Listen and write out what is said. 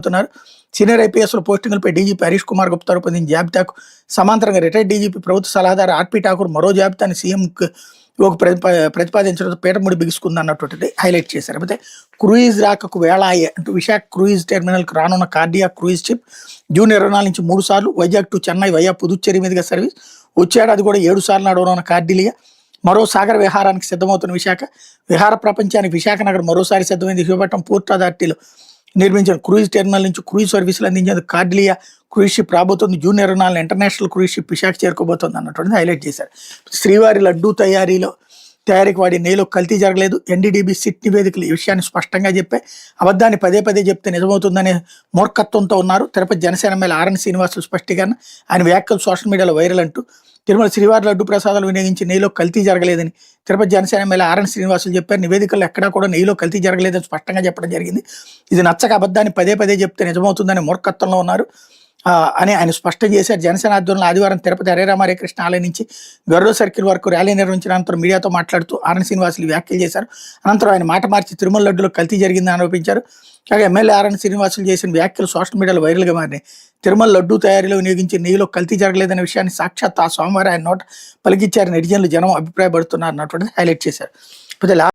అవుతున్నారు. Senior ఐపీఎస్ల పోస్టింగులపై DGP Harish Kumar Gupta రూపొందించిన జాబితాకు సమాంతరంగా రిటైర్డ్ డీజీపీ ప్రభుత్వ సలహాదారు ఆర్పీ ఠాకూర్ మరో జాబితాని సీఎంకు ప్రతిపాదించడంతో పీఠముడి బిగుసుకుందన్నటువంటిది హైలైట్ చేశారు. అయితే క్రూయిజ్ రాకకు వేళాయే అంటూ విశాఖ క్రూయిజ్ టెర్మినల్కి రానున్న కార్డియాక్ క్రూయిజ్ షిప్ జూన్ 24 నుంచి 3 సార్లు వైజాగ్ టు చెన్నై వయా పుదుచ్చేరి మీదుగా సర్వీస్, వచ్చేడాది కూడా 7 సార్లు నడవనున్న కార్డిలియా మరో సాగర విహారానికి సిద్ధమవుతున్న విశాఖ విహార ప్రపంచానికి విశాఖ నగరం మరోసారి సిద్ధమైంది. విశాఖపట్నం పోర్ట్ అథారిటీలో నిర్మించిన క్రూయిజ్ టెర్మినల్ నుంచి క్రూయిజ్ సర్వీసులు అందించేందుకు కార్డిలియా క్రూయిజ్ షిప్ రాబోతుంది. June 24 international cruise ship Visakha చేరుకోబోతోంది అన్నటువంటిది హైలైట్ చేశారు. శ్రీవారి లడ్డూ తయారీకి వాడి నెయ్యిలో కల్తీ జరగలేదు. ఎన్డీడీబీ సిట్ నివేదికలు ఈ విషయాన్ని స్పష్టంగా చెప్పాయి. అబద్ధాన్ని పదే పదే చెప్తే నిజమవుతుందనే మూర్ఖత్వంతో ఉన్నారు. తిరుపతి జనసేన ఎమ్మెల్యే ఆర్ఎన్ శ్రీనివాసులు స్పష్టీకరణ. ఆయన వ్యాఖ్యలు సోషల్ మీడియాలో వైరల్ అంటూ తిరుమల శ్రీవారి లడ్డు ప్రసాదాలు వినియోగించి నెయ్యిలో కల్తీ జరగలేదని తిరుపతి జనసేన ఎమ్మెల్యే ఆర్ఎన్ శ్రీనివాసులు చెప్పారు. నివేదికల్లో ఎక్కడా కూడా నెయ్యిలో కల్తీ జరగలేదని స్పష్టంగా చెప్పడం జరిగింది. ఇది నచ్చక అబద్ధాన్ని పదే పదే చెప్తే నిజమవుతుందని మూర్ఖత్వంలో ఉన్నారు అని ఆయన స్పష్టం చేశారు. జనసేన ఆధ్వర్యంలో ఆదివారం తిరుపతి హరే రామ హరే కృష్ణ ఆలయం నుంచి గరుడ సర్కిల్ వరకు ర్యాలీ నిర్వహించిన అనంతరం మీడియాతో మాట్లాడుతూ ఆర్ఎన్ శ్రీనివాసులు వ్యాఖ్యలు చేశారు. అనంతరం ఆయన మాట మార్చి తిరుమల లడ్డులో కల్తీ జరిగిందని ఆరోపించారు. కాగా ఎమ్మెల్యే ఆర్ఎన్ శ్రీనివాసులు చేసిన వ్యాఖ్యలు సోషల్ మీడియాలో వైరల్గా మారినాయి. తిరుమల లడ్డు తయారీలో వినియోగించి నెయ్యిలో కల్తీ జరగలేదనే విషయాన్ని సాక్షాత్ ఆ సోమవారం ఆయన నోట పలికిచ్చారు. నెటిజన్లు జనం అభిప్రాయపడుతున్నారు అన్నటువంటిది హైలైట్ చేశారు.